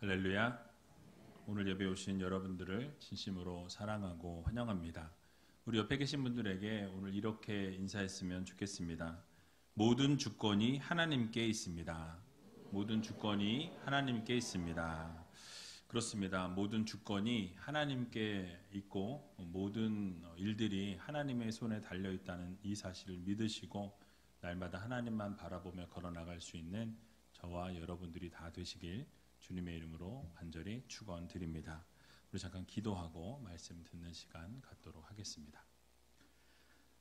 할렐루야. 오늘 예배 오신 여러분들을 진심으로 사랑하고 환영합니다. 우리 옆에 계신 분들에게 오늘 이렇게 인사했으면 좋겠습니다. 모든 주권이 하나님께 있습니다. 모든 주권이 하나님께 있습니다. 그렇습니다. 모든 주권이 하나님께 있고 모든 일들이 하나님의 손에 달려있다는 이 사실을 믿으시고 날마다 하나님만 바라보며 걸어나갈 수 있는 저와 여러분들이 다 되시길 주님의 이름으로 간절히 축원드립니다. 우리 잠깐 기도하고 말씀 듣는 시간 갖도록 하겠습니다.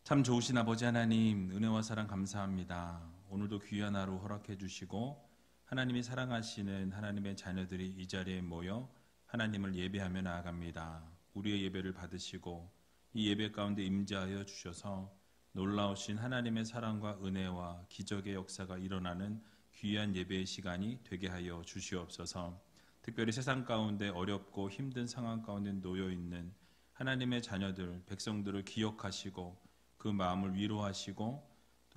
참 좋으신 아버지 하나님, 은혜와 사랑 감사합니다. 오늘도 귀한 하루 허락해 주시고 하나님이 사랑하시는 하나님의 자녀들이 이 자리에 모여 하나님을 예배하며 나아갑니다. 우리의 예배를 받으시고 이 예배 가운데 임재하여 주셔서 놀라우신 하나님의 사랑과 은혜와 기적의 역사가 일어나는 귀한 예배의 시간이 되게 하여 주시옵소서. 특별히 세상 가운데 어렵고 힘든 상황 가운데 놓여 있는 하나님의 자녀들, 백성들을 기억하시고 그 마음을 위로하시고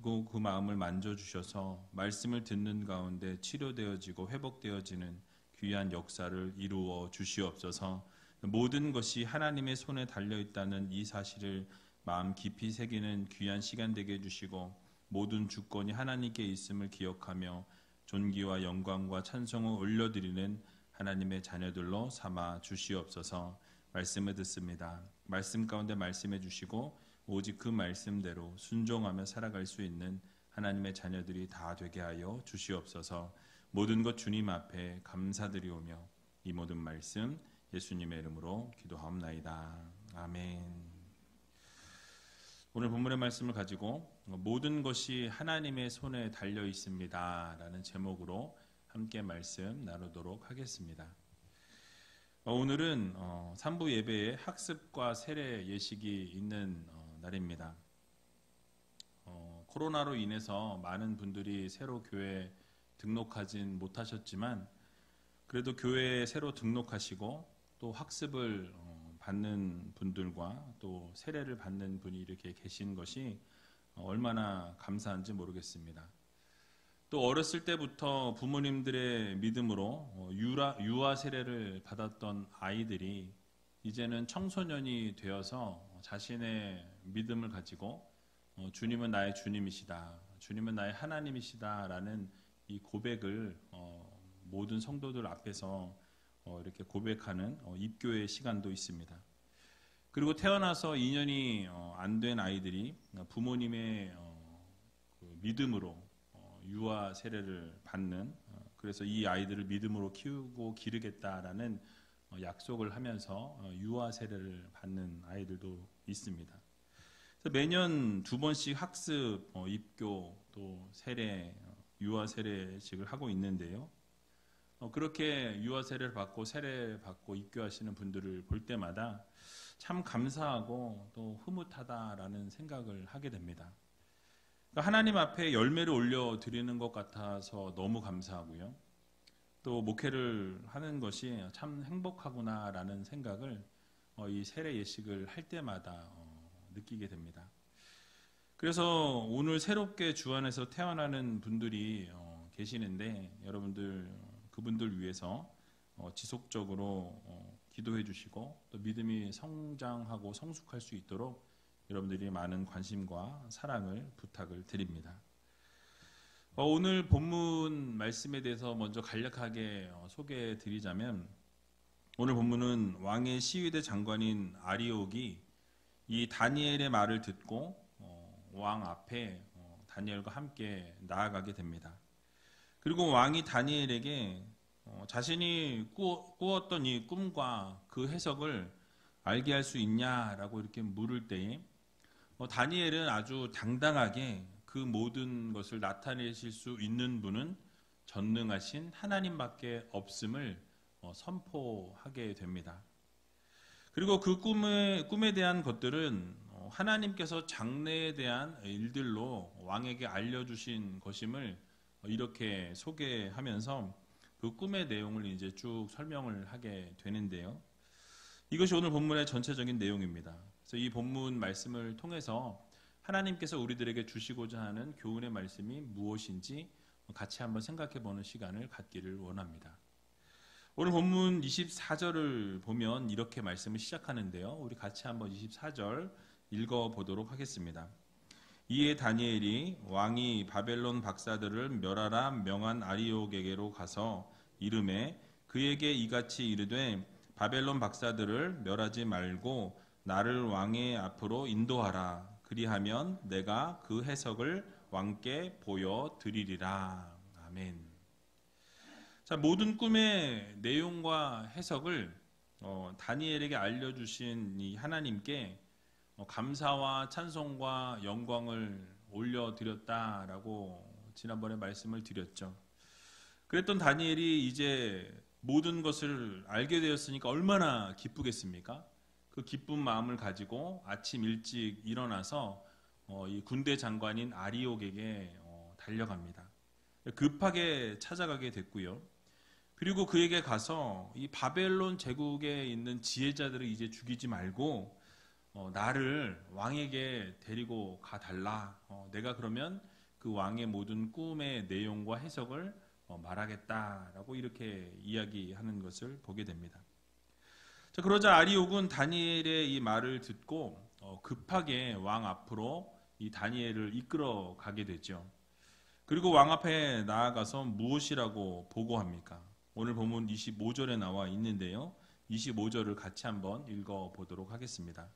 또 그 마음을 만져주셔서 말씀을 듣는 가운데 치료되어지고 회복되어지는 귀한 역사를 이루어 주시옵소서. 모든 것이 하나님의 손에 달려있다는 이 사실을 마음 깊이 새기는 귀한 시간 되게 해주시고 모든 주권이 하나님께 있음을 기억하며 존귀와 영광과 찬송을 올려드리는 하나님의 자녀들로 삼아 주시옵소서. 말씀을 듣습니다. 말씀 가운데 말씀해 주시고 오직 그 말씀대로 순종하며 살아갈 수 있는 하나님의 자녀들이 다 되게 하여 주시옵소서. 모든 것 주님 앞에 감사드리오며 이 모든 말씀 예수님의 이름으로 기도하옵나이다. 아멘. 오늘 본문의 말씀을 가지고 모든 것이 하나님의 손에 달려 있습니다 라는 제목으로 함께 말씀 나누도록 하겠습니다. 오늘은 3부 예배에 학습과 세례 예식이 있는 날입니다. 코로나로 인해서 많은 분들이 새로 교회에 등록하진 못하셨지만 그래도 교회에 새로 등록하시고 또 학습을 받는 분들과 또 세례를 받는 분이 이렇게 계신 것이 얼마나 감사한지 모르겠습니다. 또 어렸을 때부터 부모님들의 믿음으로 유아 세례를 받았던 아이들이 이제는 청소년이 되어서 자신의 믿음을 가지고 주님은 나의 주님이시다, 주님은 나의 하나님이시다 라는 이 고백을 모든 성도들 앞에서 이렇게 고백하는 입교의 시간도 있습니다. 그리고 태어나서 2년이 안 된 아이들이 부모님의 그 믿음으로 유아 세례를 받는, 그래서 이 아이들을 믿음으로 키우고 기르겠다라는 약속을 하면서 유아 세례를 받는 아이들도 있습니다. 그래서 매년 2번씩 학습, 입교, 또 세례, 유아 세례식을 하고 있는데요. 그렇게 유아 세례를 받고 세례 받고 입교하시는 분들을 볼 때마다 참 감사하고 또 흐뭇하다라는 생각을 하게 됩니다. 그러니까 하나님 앞에 열매를 올려 드리는 것 같아서 너무 감사하고요. 또 목회를 하는 것이 참 행복하구나라는 생각을 이 세례 예식을 할 때마다 느끼게 됩니다. 그래서 오늘 새롭게 주 안에서 태어나는 분들이 계시는데 여러분들 그분들 위해서 지속적으로 기도해 주시고 또 믿음이 성장하고 성숙할 수 있도록 여러분들이 많은 관심과 사랑을 부탁을 드립니다. 오늘 본문 말씀에 대해서 먼저 간략하게 소개해 드리자면 오늘 본문은 왕의 시위대 장관인 아리옥이 이 다니엘의 말을 듣고 왕 앞에 다니엘과 함께 나아가게 됩니다. 그리고 왕이 다니엘에게 자신이 꾸었던 이 꿈과 그 해석을 알게 할 수 있냐라고 이렇게 물을 때에 다니엘은 아주 당당하게 그 모든 것을 나타내실 수 있는 분은 전능하신 하나님밖에 없음을 선포하게 됩니다. 그리고 그 꿈에 대한 것들은 하나님께서 장래에 대한 일들로 왕에게 알려주신 것임을 이렇게 소개하면서 그 꿈의 내용을 이제 쭉 설명을 하게 되는데요. 이것이 오늘 본문의 전체적인 내용입니다. 그래서 이 본문 말씀을 통해서 하나님께서 우리들에게 주시고자 하는 교훈의 말씀이 무엇인지 같이 한번 생각해 보는 시간을 갖기를 원합니다. 오늘 본문 24절을 보면 이렇게 말씀을 시작하는데요. 우리 같이 한번 24절 읽어보도록 하겠습니다. 이에 다니엘이 왕이 바벨론 박사들을 멸하라 명한 아리옥에게로 가서 이르매 그에게 이같이 이르되 바벨론 박사들을 멸하지 말고 나를 왕의 앞으로 인도하라. 그리하면 내가 그 해석을 왕께 보여드리리라. 아멘. 자, 모든 꿈의 내용과 해석을 다니엘에게 알려주신 이 하나님께 감사와 찬송과 영광을 올려드렸다라고 지난번에 말씀을 드렸죠. 그랬던 다니엘이 이제 모든 것을 알게 되었으니까 얼마나 기쁘겠습니까? 그 기쁜 마음을 가지고 아침 일찍 일어나서 이 군대 장관인 아리옥에게 달려갑니다. 급하게 찾아가게 됐고요. 그리고 그에게 가서 이 바벨론 제국에 있는 지혜자들을 이제 죽이지 말고 나를 왕에게 데리고 가달라. 내가 그러면 그 왕의 모든 꿈의 내용과 해석을 말하겠다라고 이렇게 이야기하는 것을 보게 됩니다. 자, 그러자 아리옥은 다니엘의 이 말을 듣고 급하게 왕 앞으로 이 다니엘을 이끌어 가게 되죠. 그리고 왕 앞에 나아가서 무엇이라고 보고합니까? 오늘 본문 25절에 나와 있는데요. 25절을 같이 한번 읽어보도록 하겠습니다.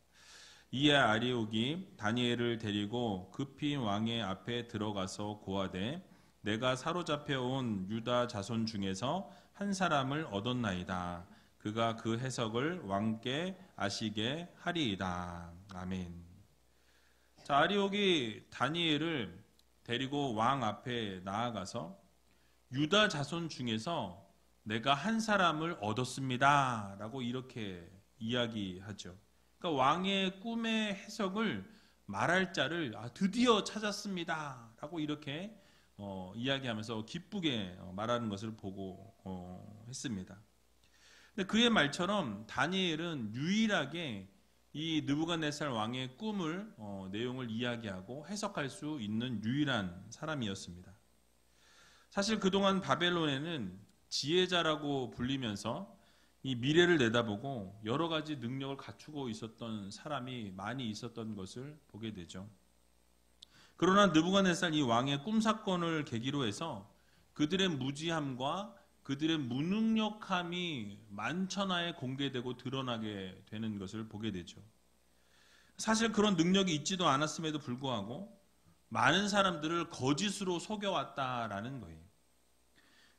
이에 아리옥이 다니엘을 데리고 급히 왕의 앞에 들어가서 고하되 내가 사로잡혀온 유다 자손 중에서 한 사람을 얻었나이다. 그가 그 해석을 왕께 아시게 하리이다. 아멘. 자, 아리옥이 다니엘을 데리고 왕 앞에 나아가서 유다 자손 중에서 내가 한 사람을 얻었습니다. 라고 이렇게 이야기하죠. 그러니까 왕의 꿈의 해석을 말할 자를 드디어 찾았습니다. 라고 이렇게 이야기하면서 기쁘게 말하는 것을 보고 했습니다. 근데 그의 말처럼 다니엘은 유일하게 이 느부갓네살 왕의 꿈을 내용을 이야기하고 해석할 수 있는 유일한 사람이었습니다. 사실 그동안 바벨론에는 지혜자라고 불리면서 이 미래를 내다보고 여러 가지 능력을 갖추고 있었던 사람이 많이 있었던 것을 보게 되죠. 그러나 느부갓네살 이 왕의 꿈 사건을 계기로 해서 그들의 무지함과 그들의 무능력함이 만천하에 공개되고 드러나게 되는 것을 보게 되죠. 사실 그런 능력이 있지도 않았음에도 불구하고 많은 사람들을 거짓으로 속여왔다라는 거예요.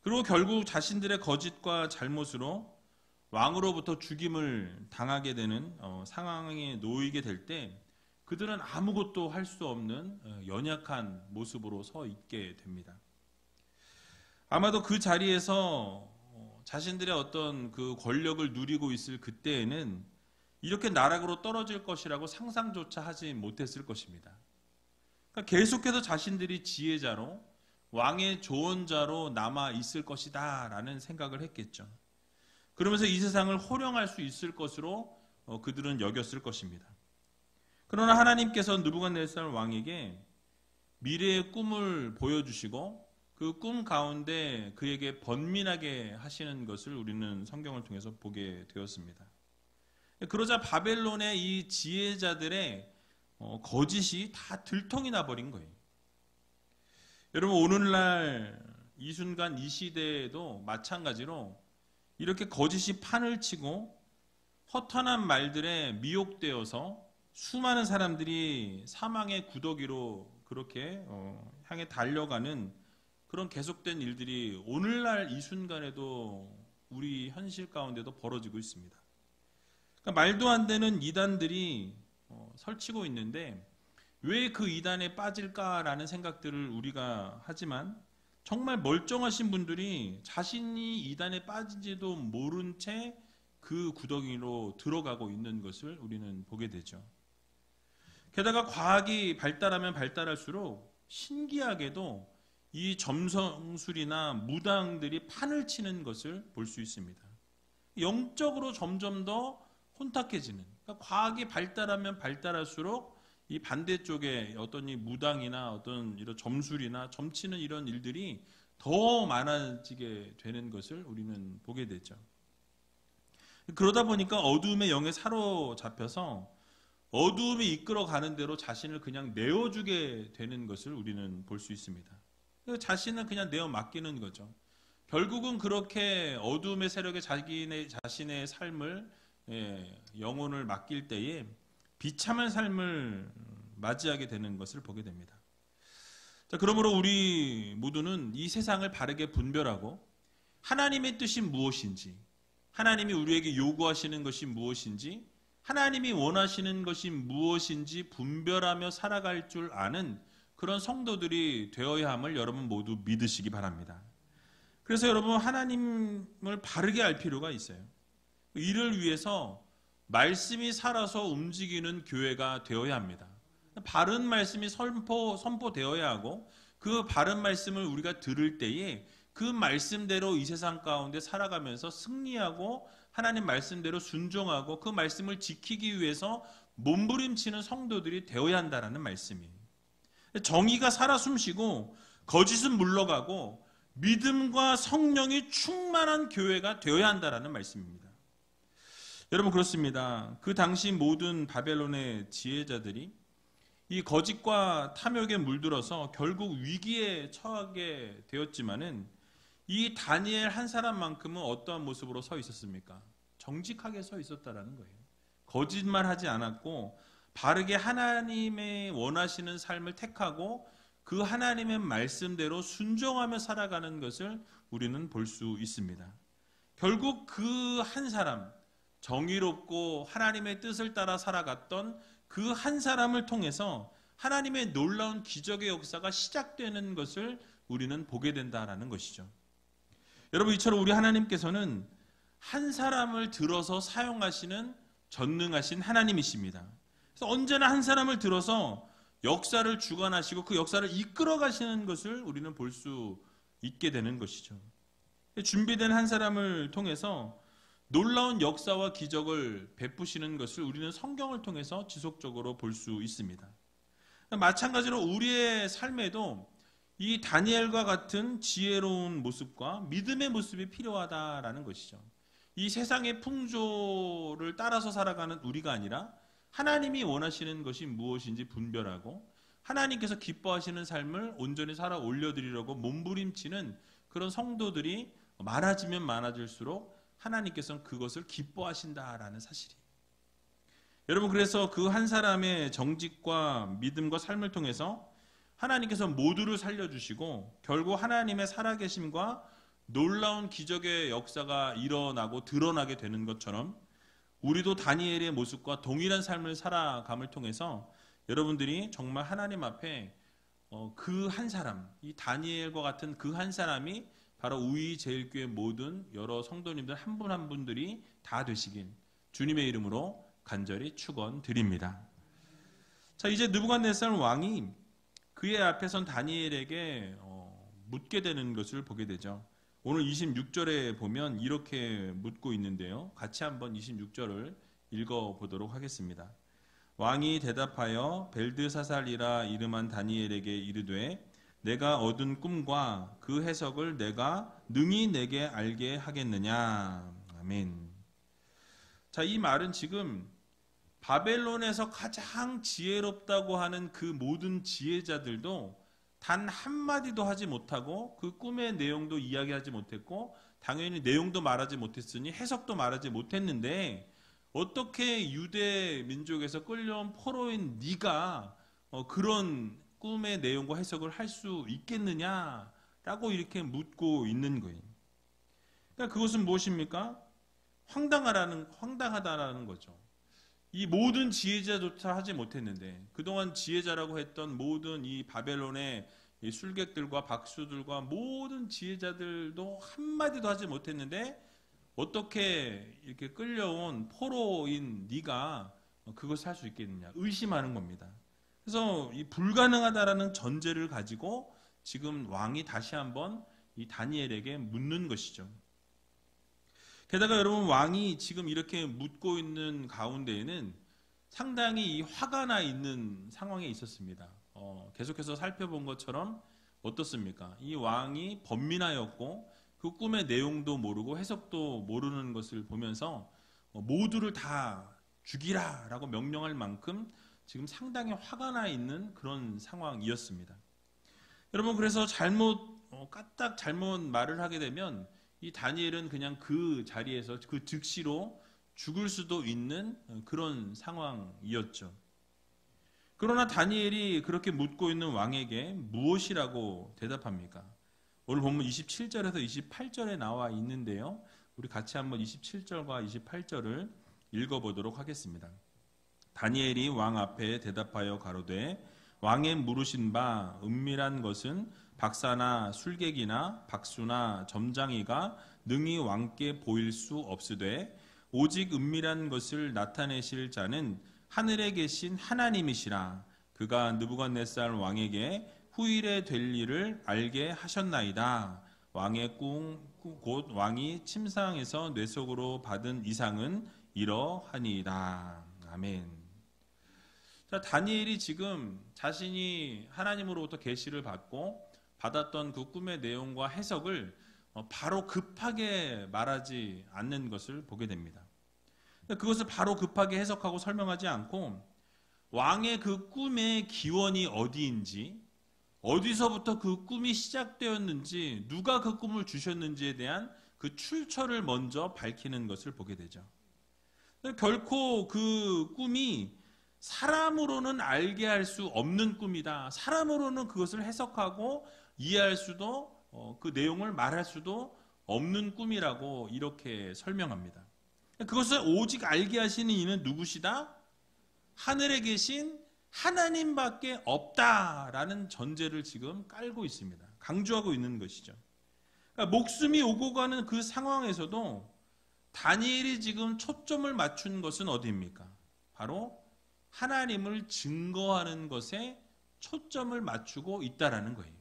그리고 결국 자신들의 거짓과 잘못으로 왕으로부터 죽임을 당하게 되는 상황에 놓이게 될 때 그들은 아무것도 할 수 없는 연약한 모습으로 서 있게 됩니다. 아마도 그 자리에서 자신들의 어떤 그 권력을 누리고 있을 그때에는 이렇게 나락으로 떨어질 것이라고 상상조차 하지 못했을 것입니다. 그러니까 계속해서 자신들이 지혜자로 왕의 조언자로 남아 있을 것이다 라는 생각을 했겠죠. 그러면서 이 세상을 호령할 수 있을 것으로 그들은 여겼을 것입니다. 그러나 하나님께서 느부갓네살 왕에게 미래의 꿈을 보여주시고 그 꿈 가운데 그에게 번민하게 하시는 것을 우리는 성경을 통해서 보게 되었습니다. 그러자 바벨론의 이 지혜자들의 거짓이 다 들통이 나버린 거예요. 여러분, 오늘날 이 순간 이 시대에도 마찬가지로 이렇게 거짓이 판을 치고 허탄한 말들에 미혹되어서 수많은 사람들이 사망의 구더기로 그렇게 향해 달려가는 그런 계속된 일들이 오늘날 이 순간에도 우리 현실 가운데도 벌어지고 있습니다. 그러니까 말도 안 되는 이단들이 설치고 있는데 왜 그 이단에 빠질까라는 생각들을 우리가 하지만 정말 멀쩡하신 분들이 자신이 이단에 빠진지도 모른 채 그 구덩이로 들어가고 있는 것을 우리는 보게 되죠. 게다가 과학이 발달하면 발달할수록 신기하게도 이 점성술이나 무당들이 판을 치는 것을 볼 수 있습니다. 영적으로 점점 더 혼탁해지는, 그러니까 과학이 발달하면 발달할수록 이 반대쪽에 어떤 이 무당이나 어떤 이런 점술이나 점치는 이런 일들이 더 많아지게 되는 것을 우리는 보게 되죠. 그러다 보니까 어두움의 영에 사로잡혀서 어두움이 이끌어가는 대로 자신을 그냥 내어주게 되는 것을 우리는 볼 수 있습니다. 자신을 그냥 내어 맡기는 거죠. 결국은 그렇게 어두움의 세력에 자신의 삶을, 영혼을 맡길 때에 비참한 삶을 맞이하게 되는 것을 보게 됩니다. 자, 그러므로 우리 모두는 이 세상을 바르게 분별하고 하나님의 뜻이 무엇인지, 하나님이 우리에게 요구하시는 것이 무엇인지, 하나님이 원하시는 것이 무엇인지 분별하며 살아갈 줄 아는 그런 성도들이 되어야 함을 여러분 모두 믿으시기 바랍니다. 그래서 여러분, 하나님을 바르게 알 필요가 있어요. 이를 위해서 말씀이 살아서 움직이는 교회가 되어야 합니다. 바른 말씀이 선포되어야 하고, 그 바른 말씀을 우리가 들을 때에 그 말씀대로 이 세상 가운데 살아가면서 승리하고 하나님 말씀대로 순종하고 그 말씀을 지키기 위해서 몸부림치는 성도들이 되어야 한다는 말씀이에요. 정의가 살아 숨쉬고 거짓은 물러가고 믿음과 성령이 충만한 교회가 되어야 한다는 말씀입니다. 여러분, 그렇습니다. 그 당시 모든 바벨론의 지혜자들이 이 거짓과 탐욕에 물들어서 결국 위기에 처하게 되었지만은 이 다니엘 한 사람만큼은 어떠한 모습으로 서 있었습니까? 정직하게 서 있었다라는 거예요. 거짓말하지 않았고 바르게 하나님의 원하시는 삶을 택하고 그 하나님의 말씀대로 순종하며 살아가는 것을 우리는 볼 수 있습니다. 결국 그 한 사람, 정의롭고 하나님의 뜻을 따라 살아갔던 그 한 사람을 통해서 하나님의 놀라운 기적의 역사가 시작되는 것을 우리는 보게 된다라는 것이죠. 여러분, 이처럼 우리 하나님께서는 한 사람을 들어서 사용하시는 전능하신 하나님이십니다. 그래서 언제나 한 사람을 들어서 역사를 주관하시고 그 역사를 이끌어 가시는 것을 우리는 볼 수 있게 되는 것이죠. 준비된 한 사람을 통해서 놀라운 역사와 기적을 베푸시는 것을 우리는 성경을 통해서 지속적으로 볼 수 있습니다. 마찬가지로 우리의 삶에도 이 다니엘과 같은 지혜로운 모습과 믿음의 모습이 필요하다라는 것이죠. 이 세상의 풍조를 따라서 살아가는 우리가 아니라 하나님이 원하시는 것이 무엇인지 분별하고 하나님께서 기뻐하시는 삶을 온전히 살아 올려드리려고 몸부림치는 그런 성도들이 많아지면 많아질수록 하나님께서는 그것을 기뻐하신다라는 사실이에요. 여러분, 그래서 그 한 사람의 정직과 믿음과 삶을 통해서 하나님께서 모두를 살려주시고 결국 하나님의 살아계심과 놀라운 기적의 역사가 일어나고 드러나게 되는 것처럼 우리도 다니엘의 모습과 동일한 삶을 살아감을 통해서 여러분들이 정말 하나님 앞에 그 한 사람, 이 다니엘과 같은 그 한 사람이 바로 우이제일교회 모든 여러 성도님들 한 분 한 분들이 다 되시길 주님의 이름으로 간절히 축원드립니다. 자, 이제 느부갓네살 왕이 그의 앞에 선 다니엘에게 묻게 되는 것을 보게 되죠. 오늘 26절에 보면 이렇게 묻고 있는데요. 같이 한번 26절을 읽어보도록 하겠습니다. 왕이 대답하여 벨드사살이라 이름한 다니엘에게 이르되 내가 얻은 꿈과 그 해석을 내가 능히 내게 알게 하겠느냐. 아멘. 자, 이 말은 지금 바벨론에서 가장 지혜롭다고 하는 그 모든 지혜자들도 단 한마디도 하지 못하고 그 꿈의 내용도 이야기하지 못했고 당연히 내용도 말하지 못했으니 해석도 말하지 못했는데 어떻게 유대 민족에서 끌려온 포로인 네가 그런 꿈의 내용과 해석을 할 수 있겠느냐라고 이렇게 묻고 있는 거예요. 그러니까 그것은 무엇입니까? 황당하다라는 거죠. 이 모든 지혜자조차 하지 못했는데 그동안 지혜자라고 했던 모든 이 바벨론의 이 술객들과 박수들과 모든 지혜자들도 한마디도 하지 못했는데 어떻게 이렇게 끌려온 포로인 네가 그것을 할 수 있겠느냐 의심하는 겁니다. 그래서 이 불가능하다라는 전제를 가지고 지금 왕이 다시 한번 이 다니엘에게 묻는 것이죠. 게다가 여러분, 왕이 지금 이렇게 묻고 있는 가운데에는 상당히 화가 나 있는 상황에 있었습니다. 계속해서 살펴본 것처럼 어떻습니까? 이 왕이 번민하였고 그 꿈의 내용도 모르고 해석도 모르는 것을 보면서 모두를 다 죽이라 라고 명령할 만큼 지금 상당히 화가 나 있는 그런 상황이었습니다. 여러분, 그래서 까딱 잘못 말을 하게 되면 이 다니엘은 그냥 그 자리에서 그 즉시로 죽을 수도 있는 그런 상황이었죠. 그러나 다니엘이 그렇게 묻고 있는 왕에게 무엇이라고 대답합니까? 오늘 본문 27절에서 28절에 나와 있는데요. 우리 같이 한번 27절과 28절을 읽어보도록 하겠습니다. 다니엘이 왕 앞에 대답하여 가로되 왕의 물으신 바 은밀한 것은 박사나 술객이나 박수나 점장이가 능히 왕께 보일 수 없으되 오직 은밀한 것을 나타내실 자는 하늘에 계신 하나님이시라. 그가 느부갓네살 왕에게 후일에 될 일을 알게 하셨나이다. 왕의 꿈 곧 왕이 침상에서 뇌 속으로 받은 이상은 이러하니이다. 아멘. 자, 다니엘이 지금 자신이 하나님으로부터 계시를 받고 받았던 그 꿈의 내용과 해석을 바로 급하게 말하지 않는 것을 보게 됩니다. 그것을 바로 급하게 해석하고 설명하지 않고 왕의 그 꿈의 기원이 어디인지, 어디서부터 그 꿈이 시작되었는지, 누가 그 꿈을 주셨는지에 대한 그 출처를 먼저 밝히는 것을 보게 되죠. 결코 그 꿈이 사람으로는 알게 할 수 없는 꿈이다. 사람으로는 그것을 해석하고 이해할 수도 그 내용을 말할 수도 없는 꿈이라고 이렇게 설명합니다. 그것을 오직 알게 하시는 이는 누구시다? 하늘에 계신 하나님밖에 없다라는 전제를 지금 깔고 있습니다. 강조하고 있는 것이죠. 그러니까 목숨이 오고 가는 그 상황에서도 다니엘이 지금 초점을 맞춘 것은 어디입니까? 바로 하나님을 증거하는 것에 초점을 맞추고 있다라는 거예요.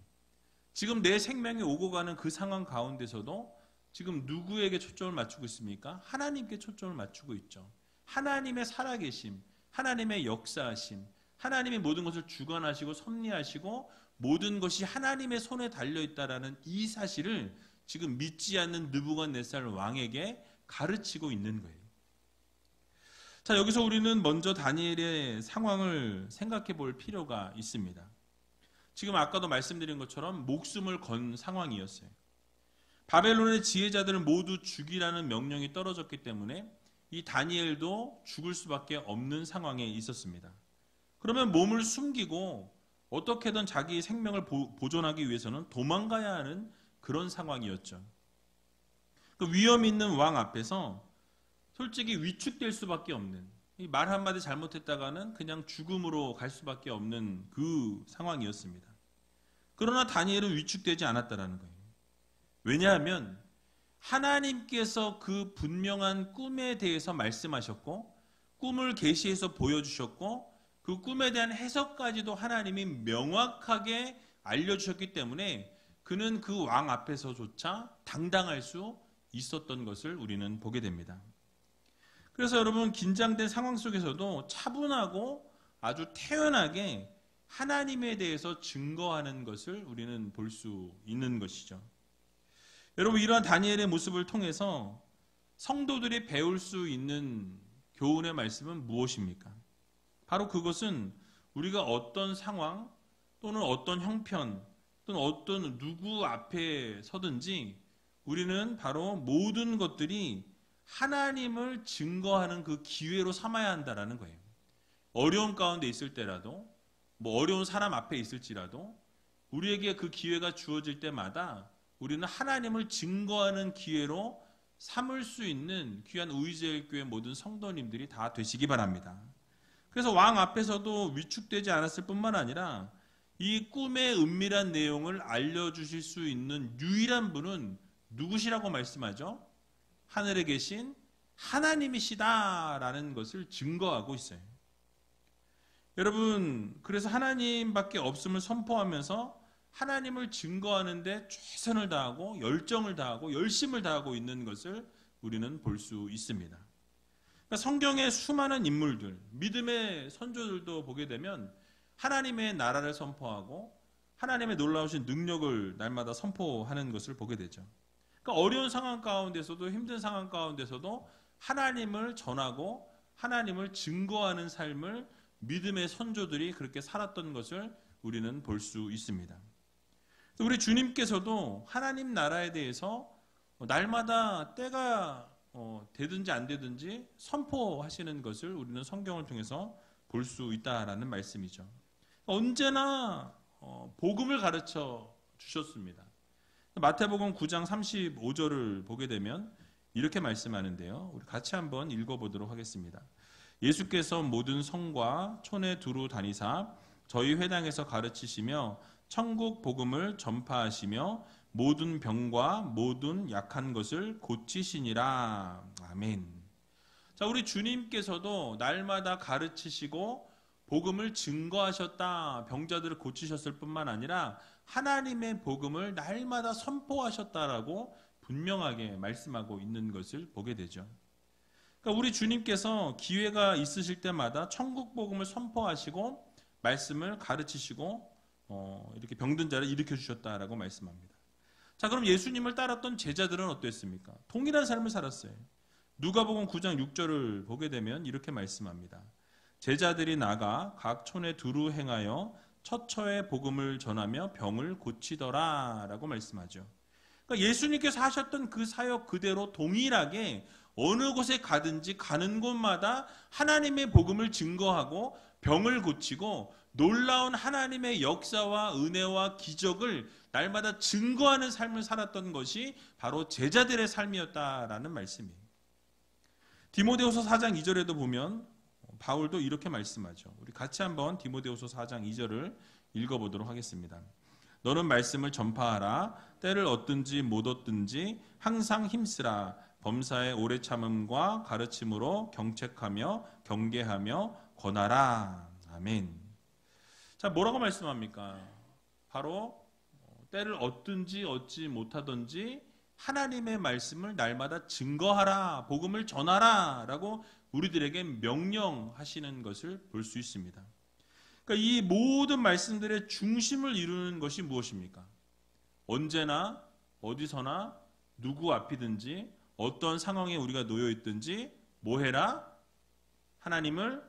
지금 내 생명이 오고 가는 그 상황 가운데서도 지금 누구에게 초점을 맞추고 있습니까? 하나님께 초점을 맞추고 있죠. 하나님의 살아계심, 하나님의 역사하심, 하나님이 모든 것을 주관하시고 섭리하시고 모든 것이 하나님의 손에 달려있다라는 이 사실을 지금 믿지 않는 느부갓네살 왕에게 가르치고 있는 거예요. 자, 여기서 우리는 먼저 다니엘의 상황을 생각해 볼 필요가 있습니다. 지금 아까도 말씀드린 것처럼 목숨을 건 상황이었어요. 바벨론의 지혜자들을 모두 죽이라는 명령이 떨어졌기 때문에 이 다니엘도 죽을 수밖에 없는 상황에 있었습니다. 그러면 몸을 숨기고 어떻게든 자기 생명을 보존하기 위해서는 도망가야 하는 그런 상황이었죠. 그 위험 있는 왕 앞에서 솔직히 위축될 수밖에 없는, 말 한마디 잘못했다가는 그냥 죽음으로 갈 수밖에 없는 그 상황이었습니다. 그러나 다니엘은 위축되지 않았다라는 거예요. 왜냐하면 하나님께서 그 분명한 꿈에 대해서 말씀하셨고 꿈을 계시해서 보여주셨고 그 꿈에 대한 해석까지도 하나님이 명확하게 알려주셨기 때문에 그는 그 왕 앞에서조차 당당할 수 있었던 것을 우리는 보게 됩니다. 그래서 여러분, 긴장된 상황 속에서도 차분하고 아주 태연하게 하나님에 대해서 증거하는 것을 우리는 볼 수 있는 것이죠. 여러분, 이러한 다니엘의 모습을 통해서 성도들이 배울 수 있는 교훈의 말씀은 무엇입니까? 바로 그것은 우리가 어떤 상황 또는 어떤 형편 또는 어떤 누구 앞에 서든지 우리는 바로 모든 것들이 하나님을 증거하는 그 기회로 삼아야 한다라는 거예요. 어려운 가운데 있을 때라도, 어려운 사람 앞에 있을지라도 우리에게 그 기회가 주어질 때마다 우리는 하나님을 증거하는 기회로 삼을 수 있는 귀한 우이제일교회 모든 성도님들이 다 되시기 바랍니다. 그래서 왕 앞에서도 위축되지 않았을 뿐만 아니라 이 꿈의 은밀한 내용을 알려주실 수 있는 유일한 분은 누구시라고 말씀하죠? 하늘에 계신 하나님이시다라는 것을 증거하고 있어요. 여러분, 그래서 하나님밖에 없음을 선포하면서 하나님을 증거하는데 최선을 다하고 열정을 다하고 열심을 다하고 있는 것을 우리는 볼 수 있습니다. 그러니까 성경의 수많은 인물들, 믿음의 선조들도 보게 되면 하나님의 나라를 선포하고 하나님의 놀라우신 능력을 날마다 선포하는 것을 보게 되죠. 그러니까 어려운 상황 가운데서도 힘든 상황 가운데서도 하나님을 전하고 하나님을 증거하는 삶을 믿음의 선조들이 그렇게 살았던 것을 우리는 볼 수 있습니다. 우리 주님께서도 하나님 나라에 대해서 날마다 때가 되든지 안 되든지 선포하시는 것을 우리는 성경을 통해서 볼 수 있다라는 말씀이죠. 언제나 복음을 가르쳐 주셨습니다. 마태복음 9장 35절을 보게 되면 이렇게 말씀하는데요. 우리 같이 한번 읽어보도록 하겠습니다. 예수께서 모든 성과 촌에 두루 다니사 저희 회당에서 가르치시며 천국 복음을 전파하시며 모든 병과 모든 약한 것을 고치시니라. 아멘. 자, 우리 주님께서도 날마다 가르치시고 복음을 증거하셨다. 병자들을 고치셨을 뿐만 아니라 하나님의 복음을 날마다 선포하셨다라고 분명하게 말씀하고 있는 것을 보게 되죠. 그러니까 우리 주님께서 기회가 있으실 때마다 천국 복음을 선포하시고 말씀을 가르치시고 이렇게 병든 자를 일으켜 주셨다라고 말씀합니다. 자, 그럼 예수님을 따랐던 제자들은 어땠습니까? 동일한 삶을 살았어요. 누가복음 9장 6절을 보게 되면 이렇게 말씀합니다. 제자들이 나가 각 촌에 두루 행하여 처처에 복음을 전하며 병을 고치더라라고 말씀하죠. 그러니까 예수님께서 하셨던 그 사역 그대로 동일하게 어느 곳에 가든지 가는 곳마다 하나님의 복음을 증거하고 병을 고치고 놀라운 하나님의 역사와 은혜와 기적을 날마다 증거하는 삶을 살았던 것이 바로 제자들의 삶이었다라는 말씀이에요. 디모데후서 4장 2절에도 보면 바울도 이렇게 말씀하죠. 우리 같이 한번 디모데후서 4장 2절을 읽어보도록 하겠습니다. 너는 말씀을 전파하라. 때를 얻든지 못 얻든지 항상 힘쓰라. 범사의 오래 참음과 가르침으로 경책하며 경계하며 권하라. 아멘. 자, 뭐라고 말씀합니까? 바로 때를 얻든지 얻지 못하든지 하나님의 말씀을 날마다 증거하라, 복음을 전하라 라고 우리들에게 명령하시는 것을 볼 수 있습니다. 그러니까 이 모든 말씀들의 중심을 이루는 것이 무엇입니까? 언제나 어디서나 누구 앞이든지 어떤 상황에 우리가 놓여 있든지 뭐 해라? 하나님을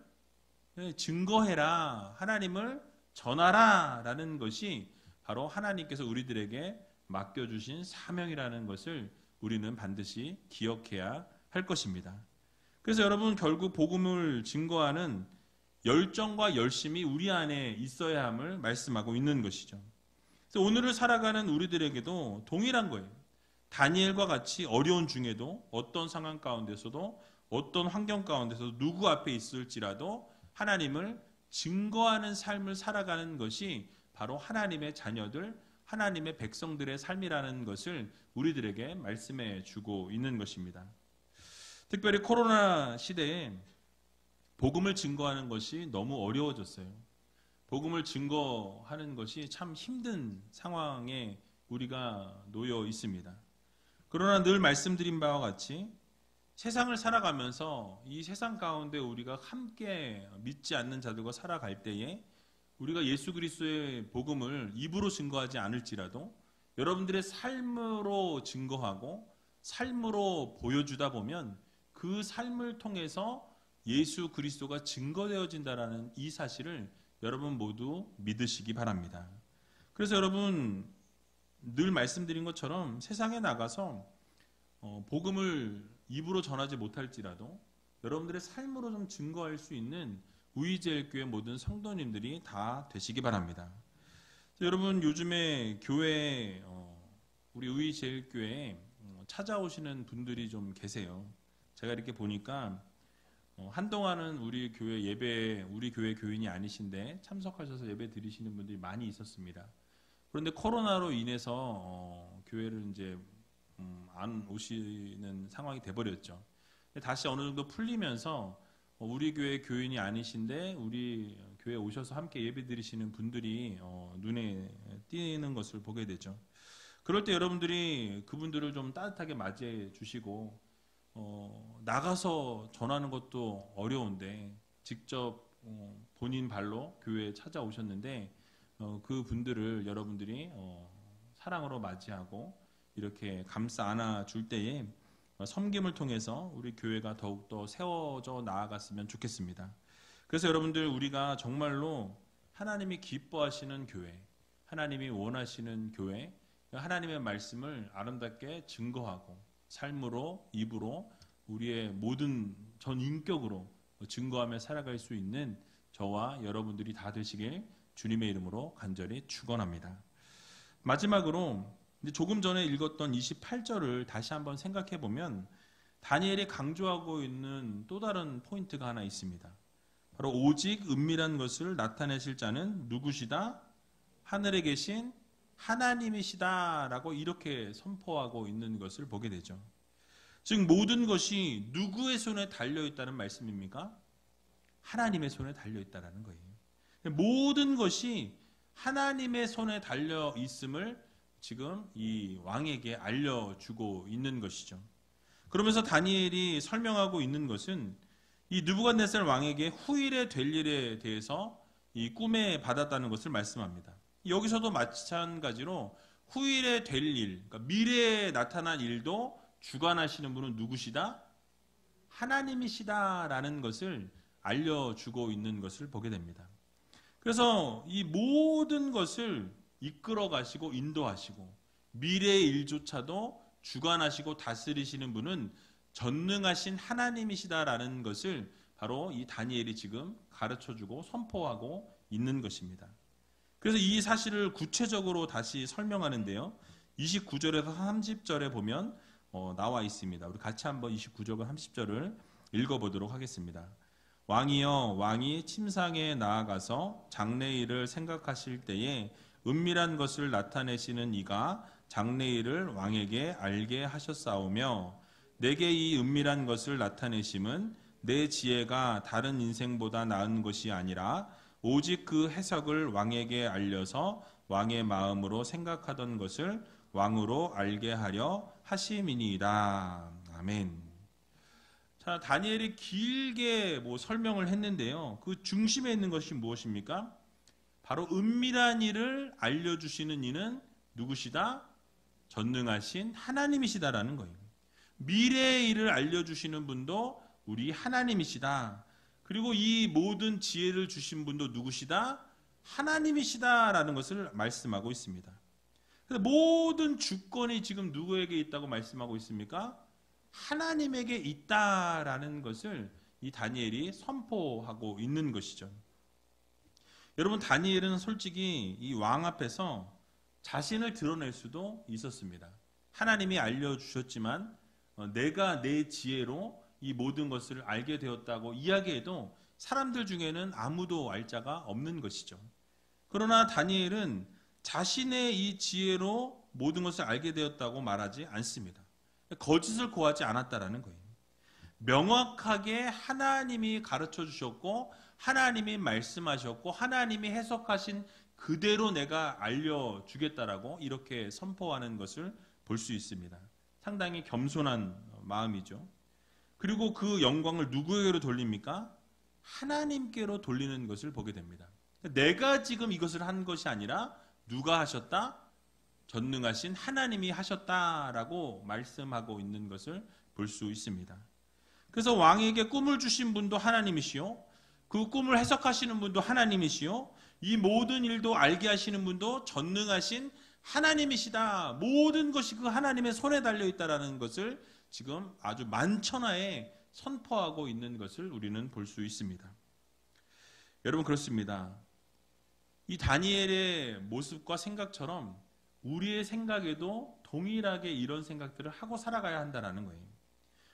증거해라. 하나님을 전하라 라는 것이 바로 하나님께서 우리들에게 맡겨주신 사명이라는 것을 우리는 반드시 기억해야 할 것입니다. 그래서 여러분, 결국 복음을 증거하는 열정과 열심이 우리 안에 있어야 함을 말씀하고 있는 것이죠. 그래서 오늘을 살아가는 우리들에게도 동일한 거예요. 다니엘과 같이 어려운 중에도 어떤 상황 가운데서도 어떤 환경 가운데서도 누구 앞에 있을지라도 하나님을 증거하는 삶을 살아가는 것이 바로 하나님의 자녀들, 하나님의 백성들의 삶이라는 것을 우리들에게 말씀해 주고 있는 것입니다. 특별히 코로나 시대에 복음을 증거하는 것이 너무 어려워졌어요. 복음을 증거하는 것이 참 힘든 상황에 우리가 놓여 있습니다. 그러나 늘 말씀드린 바와 같이 세상을 살아가면서 이 세상 가운데 우리가 함께 믿지 않는 자들과 살아갈 때에 우리가 예수 그리스도의 복음을 입으로 증거하지 않을지라도 여러분들의 삶으로 증거하고 삶으로 보여주다 보면 그 삶을 통해서 예수 그리스도가 증거되어진다라는 이 사실을 여러분 모두 믿으시기 바랍니다. 그래서 여러분, 늘 말씀드린 것처럼 세상에 나가서 복음을 입으로 전하지 못할지라도 여러분들의 삶으로 좀 증거할 수 있는 우이제일교회 모든 성도님들이 다 되시기 바랍니다. 여러분, 요즘에 교회 우리 우이제일교회에 찾아오시는 분들이 좀 계세요. 제가 이렇게 보니까 한동안은 우리 교회 예배에 우리 교회 교인이 아니신데 참석하셔서 예배 드리시는 분들이 많이 있었습니다. 그런데 코로나로 인해서 교회를 이제 안 오시는 상황이 돼버렸죠. 다시 어느 정도 풀리면서 우리 교회 교인이 아니신데 우리 교회 오셔서 함께 예배 드리시는 분들이 눈에 띄는 것을 보게 되죠. 그럴 때 여러분들이 그분들을 좀 따뜻하게 맞이해 주시고 나가서 전하는 것도 어려운데 직접 본인 발로 교회에 찾아오셨는데 그 분들을 여러분들이 사랑으로 맞이하고 이렇게 감싸 안아 줄 때에 섬김을 통해서 우리 교회가 더욱더 세워져 나아갔으면 좋겠습니다. 그래서 여러분들, 우리가 정말로 하나님이 기뻐하시는 교회, 하나님이 원하시는 교회, 하나님의 말씀을 아름답게 증거하고 삶으로, 입으로, 우리의 모든 전 인격으로 증거하며 살아갈 수 있는 저와 여러분들이 다 되시길 주님의 이름으로 간절히 축원합니다. 마지막으로 조금 전에 읽었던 28절을 다시 한번 생각해 보면 다니엘이 강조하고 있는 또 다른 포인트가 하나 있습니다. 바로 오직 은밀한 것을 나타내실 자는 누구시다? 하늘에 계신 하나님이시다라고 이렇게 선포하고 있는 것을 보게 되죠. 즉 모든 것이 누구의 손에 달려있다는 말씀입니까? 하나님의 손에 달려있다는 거예요. 모든 것이 하나님의 손에 달려있음을 지금 이 왕에게 알려주고 있는 것이죠. 그러면서 다니엘이 설명하고 있는 것은 이 느부갓네살 왕에게 후일에 될 일에 대해서 이 꿈에 받았다는 것을 말씀합니다. 여기서도 마찬가지로 후일에 될 일, 그러니까 미래에 나타날 일도 주관하시는 분은 누구시다? 하나님이시다라는 것을 알려주고 있는 것을 보게 됩니다. 그래서 이 모든 것을 이끌어 가시고 인도하시고 미래의 일조차도 주관하시고 다스리시는 분은 전능하신 하나님이시다라는 것을 바로 이 다니엘이 지금 가르쳐주고 선포하고 있는 것입니다. 그래서 이 사실을 구체적으로 다시 설명하는데요. 29절에서 30절에 보면 나와 있습니다. 우리 같이 한번 29절과 30절을 읽어보도록 하겠습니다. 왕이여, 왕이 침상에 나아가서 장래일을 생각하실 때에 은밀한 것을 나타내시는 이가 장래일을 왕에게 알게 하셨사오며 내게 이 은밀한 것을 나타내심은 내 지혜가 다른 인생보다 나은 것이 아니라 오직 그 해석을 왕에게 알려서 왕의 마음으로 생각하던 것을 왕으로 알게 하려 하심이니이다. 아멘. 자, 다니엘이 길게 설명을 했는데요. 그 중심에 있는 것이 무엇입니까? 바로 은밀한 일을 알려주시는 이는 누구시다? 전능하신 하나님이시다라는 거예요. 미래의 일을 알려주시는 분도 우리 하나님이시다. 그리고 이 모든 지혜를 주신 분도 누구시다? 하나님이시다라는 것을 말씀하고 있습니다. 그래서 모든 주권이 지금 누구에게 있다고 말씀하고 있습니까? 하나님에게 있다라는 것을 이 다니엘이 선포하고 있는 것이죠. 여러분, 다니엘은 솔직히 이 왕 앞에서 자신을 드러낼 수도 있었습니다. 하나님이 알려주셨지만 내가 내 지혜로 이 모든 것을 알게 되었다고 이야기해도 사람들 중에는 아무도 알 자가 없는 것이죠. 그러나 다니엘은 자신의 이 지혜로 모든 것을 알게 되었다고 말하지 않습니다. 거짓을 고하지 않았다라는 거예요. 명확하게 하나님이 가르쳐 주셨고 하나님이 말씀하셨고 하나님이 해석하신 그대로 내가 알려주겠다라고 이렇게 선포하는 것을 볼 수 있습니다. 상당히 겸손한 마음이죠. 그리고 그 영광을 누구에게로 돌립니까? 하나님께로 돌리는 것을 보게 됩니다. 내가 지금 이것을 한 것이 아니라 누가 하셨다? 전능하신 하나님이 하셨다라고 말씀하고 있는 것을 볼 수 있습니다. 그래서 왕에게 꿈을 주신 분도 하나님이시요, 그 꿈을 해석하시는 분도 하나님이시요, 이 모든 일도 알게 하시는 분도 전능하신 하나님이시다. 모든 것이 그 하나님의 손에 달려있다라는 것을 지금 아주 만천하에 선포하고 있는 것을 우리는 볼 수 있습니다. 여러분, 그렇습니다. 이 다니엘의 모습과 생각처럼 우리의 생각에도 동일하게 이런 생각들을 하고 살아가야 한다는 거예요.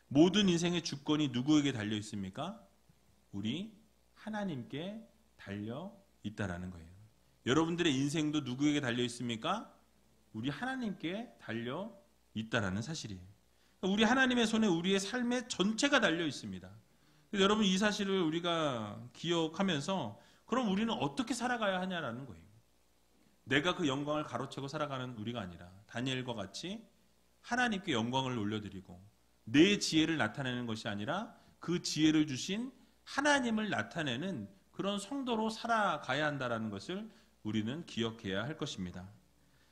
모든 인생의 주권이 누구에게 달려 있습니까? 우리 하나님께 달려 있다라는 거예요. 여러분들의 인생도 누구에게 달려 있습니까? 우리 하나님께 달려 있다라는 사실이에요. 우리 하나님의 손에 우리의 삶의 전체가 달려 있습니다. 그래서 여러분, 이 사실을 우리가 기억하면서 그럼 우리는 어떻게 살아가야 하냐라는 거예요. 내가 그 영광을 가로채고 살아가는 우리가 아니라 다니엘과 같이 하나님께 영광을 올려드리고 내 지혜를 나타내는 것이 아니라 그 지혜를 주신 하나님을 나타내는 그런 성도로 살아가야 한다는 것을 우리는 기억해야 할 것입니다.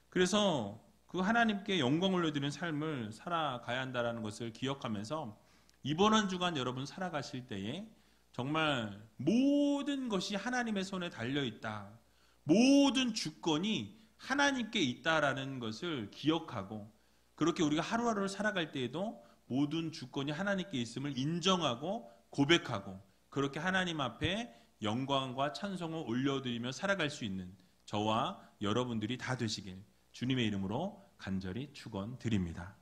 그래서 그 하나님께 영광 올려드리는 삶을 살아가야 한다는 것을 기억하면서 이번 한 주간 여러분 살아가실 때에 정말 모든 것이 하나님의 손에 달려있다, 모든 주권이 하나님께 있다라는 것을 기억하고, 그렇게 우리가 하루하루를 살아갈 때에도 모든 주권이 하나님께 있음을 인정하고 고백하고, 그렇게 하나님 앞에 영광과 찬송을 올려드리며 살아갈 수 있는 저와 여러분들이 다 되시길 주님의 이름으로 간절히 축원드립니다.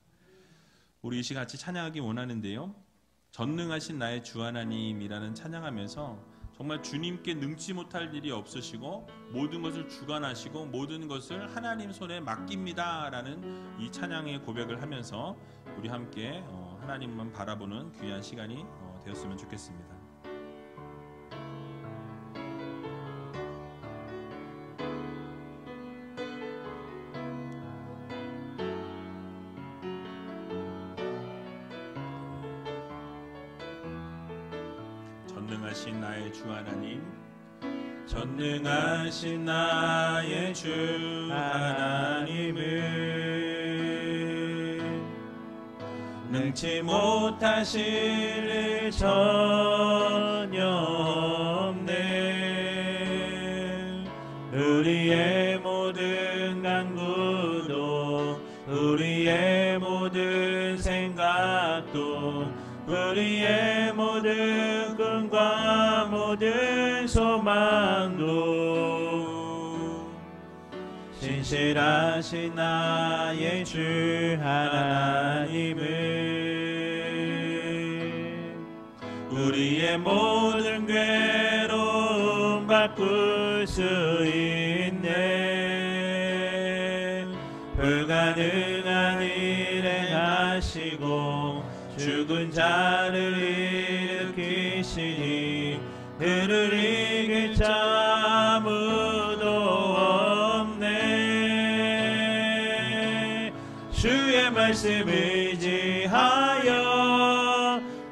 우리 이 시간 같이 찬양하기 원하는데요, 전능하신 나의 주 하나님이라는 찬양하면서 정말 주님께 능치 못할 일이 없으시고 모든 것을 주관하시고 모든 것을 하나님 손에 맡깁니다 라는 이 찬양의 고백을 하면서 우리 함께 하나님만 바라보는 귀한 시간이 되었으면 좋겠습니다. 전능하신 나의 주 하나님, 전능하신 나의 주 하나님은 능치 못하실 일 전혀 없네. 우리의 모든 간구도 우리의 모든 생각도 우리의 모든 꿈과 모든 소망도 신실하신 나의 주 하나님은 우리의 모든 괴로움 바꿀 수 있네. 불가능한 일 행하시고 죽은 자를 일으키시니 그를 이길 자 아무도 없네. 주의 말씀 의지하여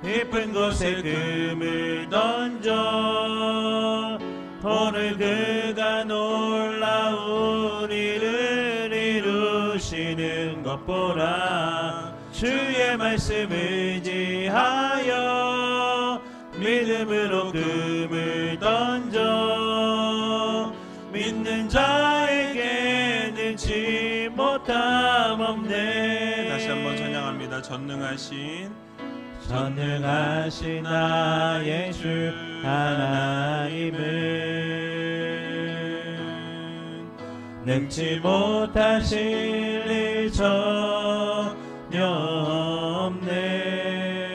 깊은 곳에 금을 던져 오늘 그가 놀라운 일을 이루시는 것 보라. 주의 말씀 의지하여 믿음으로 금을 던져 믿는 자에게 능치 못함 없네. 다시 한번 찬양합니다. 전능하신 나의 주 하나님은 능치 못하실 일 전혀 없네.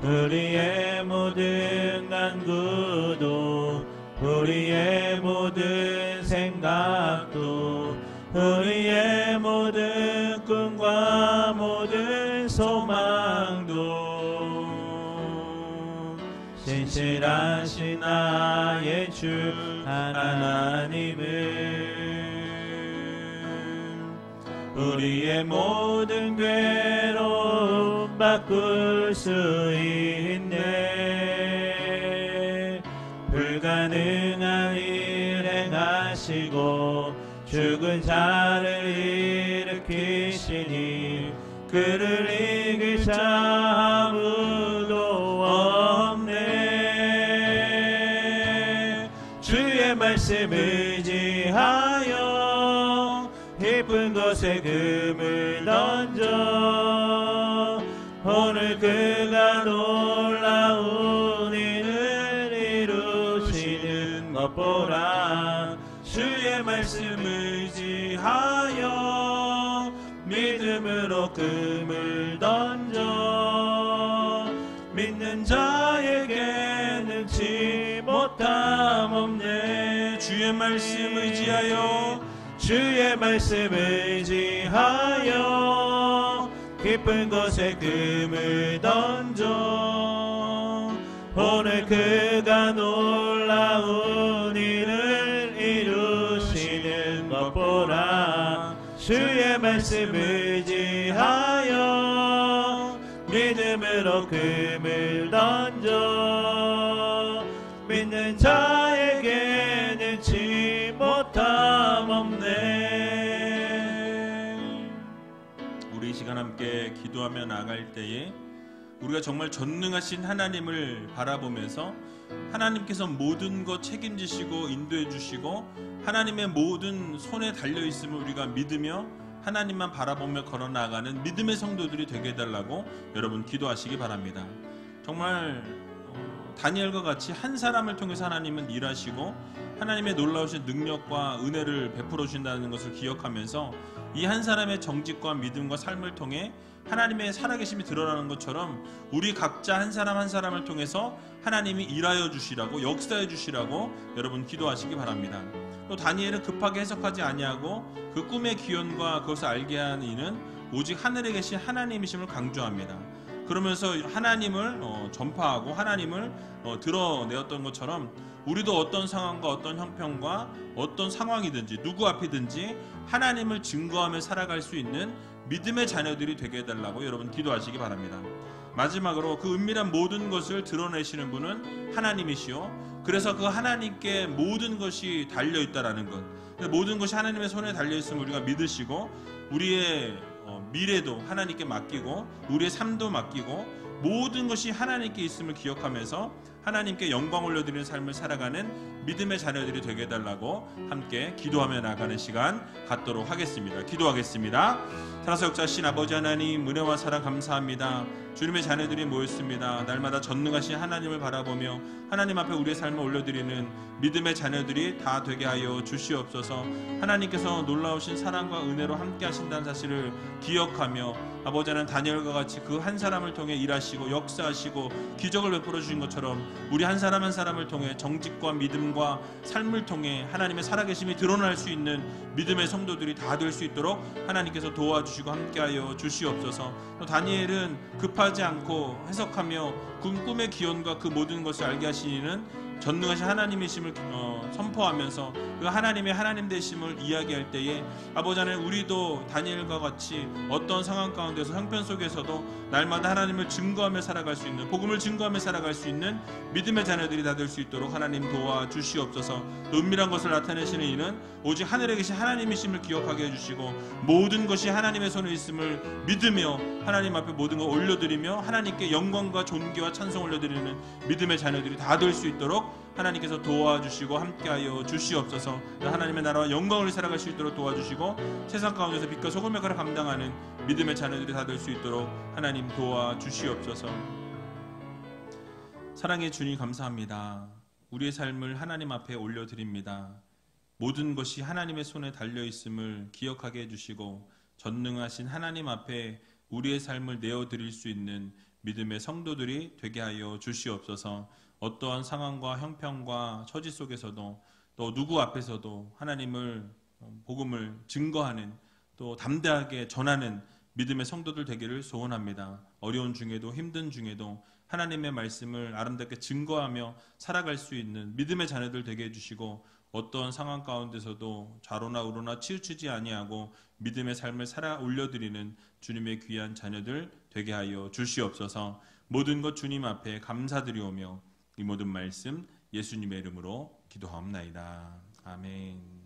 우리의 모든 간구도 우리의 모든 생각도 우리의 모든 꿈과 모든 소망도 신실하신 나의 주 하나님은 우리의 모든 괴로움 바꿀 수 있네. 불가능한 일 행하시고 죽은 자를 일으키시니 그를 이길 자 아무도 없네. 주의 말씀 의지하여 깊은 곳에 금을 던져 오늘 그가 놀라운 일을 이루시는 것 보라. 주의 말씀 의지하여 믿음으로 금을 던져 믿는 자에게 능치 못함 없네. 주의 말씀 의지하여 주의 말씀 의지하여 깊은 곳에 금을 던져 오늘 그가 놀라운 일을 이루시는 것 보라. 주의 말씀 의지하여 믿음으로 금을 던져 믿는 자에게 능치 함께 기도하며 나아갈 때에 우리가 정말 전능하신 하나님을 바라보면서 하나님께서 모든 것 책임지시고 인도해 주시고 하나님의 모든 손에 달려있음을 우리가 믿으며 하나님만 바라보며 걸어 나아가는 믿음의 성도들이 되게 해달라고 여러분 기도하시기 바랍니다. 정말 다니엘과 같이 한 사람을 통해서 하나님은 일하시고 하나님의 놀라우신 능력과 은혜를 베풀어 주신다는 것을 기억하면서 이 한 사람의 정직과 믿음과 삶을 통해 하나님의 살아계심이 드러나는 것처럼 우리 각자 한 사람 한 사람을 통해서 하나님이 일하여 주시라고 역사해 주시라고 여러분 기도하시기 바랍니다. 또 다니엘은 급하게 해석하지 아니하고 그 꿈의 기원과 그것을 알게 한 이는 오직 하늘에 계신 하나님이심을 강조합니다. 그러면서 하나님을 전파하고 하나님을 드러내었던 것처럼 우리도 어떤 상황과 어떤 형편과 어떤 상황이든지 누구 앞이든지 하나님을 증거하며 살아갈 수 있는 믿음의 자녀들이 되게 해달라고 여러분 기도하시기 바랍니다. 마지막으로 그 은밀한 모든 것을 드러내시는 분은 하나님이시요, 그래서 그 하나님께 모든 것이 달려있다라는 것, 모든 것이 하나님의 손에 달려있음을 우리가 믿으시고 우리의 미래도 하나님께 맡기고 우리의 삶도 맡기고 모든 것이 하나님께 있음을 기억하면서 하나님께 영광 올려드리는 삶을 살아가는 믿음의 자녀들이 되게 해달라고 함께 기도하며 나가는 시간 갖도록 하겠습니다. 기도하겠습니다. 살아서 역사하신 아버지 하나님, 은혜와 사랑 감사합니다. 주님의 자녀들이 모였습니다. 날마다 전능하신 하나님을 바라보며 하나님 앞에 우리의 삶을 올려드리는 믿음의 자녀들이 다 되게 하여 주시옵소서. 하나님께서 놀라우신 사랑과 은혜로 함께 하신다는 사실을 기억하며 아버지 하나님, 다니엘과 같이 그 한 사람을 통해 일하시고 역사하시고 기적을 베풀어 주신 것처럼 우리 한 사람 한 사람을 통해 정직과 믿음과 삶을 통해 하나님의 살아계심이 드러날 수 있는 믿음의 성도들이 다 될 수 있도록 하나님께서 도와주시고 함께하여 주시옵소서. 또 다니엘은 급하지 않고 해석하며 꿈의 기원과 그 모든 것을 알게 하시는 전능하신 하나님이심을 선포하면서 그 하나님의 하나님 되심을 이야기할 때에 아버지 하나님, 우리도 다니엘과 같이 어떤 상황 가운데서 형편 속에서도 날마다 하나님을 증거하며 살아갈 수 있는, 복음을 증거하며 살아갈 수 있는 믿음의 자녀들이 다 될 수 있도록 하나님 도와주시옵소서. 은밀한 것을 나타내시는 이는 오직 하늘에 계신 하나님이심을 기억하게 해주시고 모든 것이 하나님의 손에 있음을 믿으며 하나님 앞에 모든 걸 올려드리며 하나님께 영광과 존귀와 찬송 올려드리는 믿음의 자녀들이 다 될 수 있도록 하나님께서 도와주시고 함께하여 주시옵소서. 하나님의 나라와 영광을 살아갈 수 있도록 도와주시고 세상 가운데서 빛과 소금의 역할을 감당하는 믿음의 자녀들이 다 될 수 있도록 하나님 도와주시옵소서. 사랑의 주님, 감사합니다. 우리의 삶을 하나님 앞에 올려드립니다. 모든 것이 하나님의 손에 달려있음을 기억하게 해주시고 전능하신 하나님 앞에 우리의 삶을 내어드릴 수 있는 믿음의 성도들이 되게 하여 주시옵소서. 어떠한 상황과 형편과 처지 속에서도 또 누구 앞에서도 하나님을, 복음을 증거하는, 또 담대하게 전하는 믿음의 성도들 되기를 소원합니다. 어려운 중에도 힘든 중에도 하나님의 말씀을 아름답게 증거하며 살아갈 수 있는 믿음의 자녀들 되게 해주시고 어떠한 상황 가운데서도 좌로나 우로나 치우치지 아니하고 믿음의 삶을 살아 올려드리는 주님의 귀한 자녀들 되게 하여 주시옵소서. 모든 것 주님 앞에 감사드리오며 이 모든 말씀 예수님의 이름으로 기도하옵나이다. 아멘.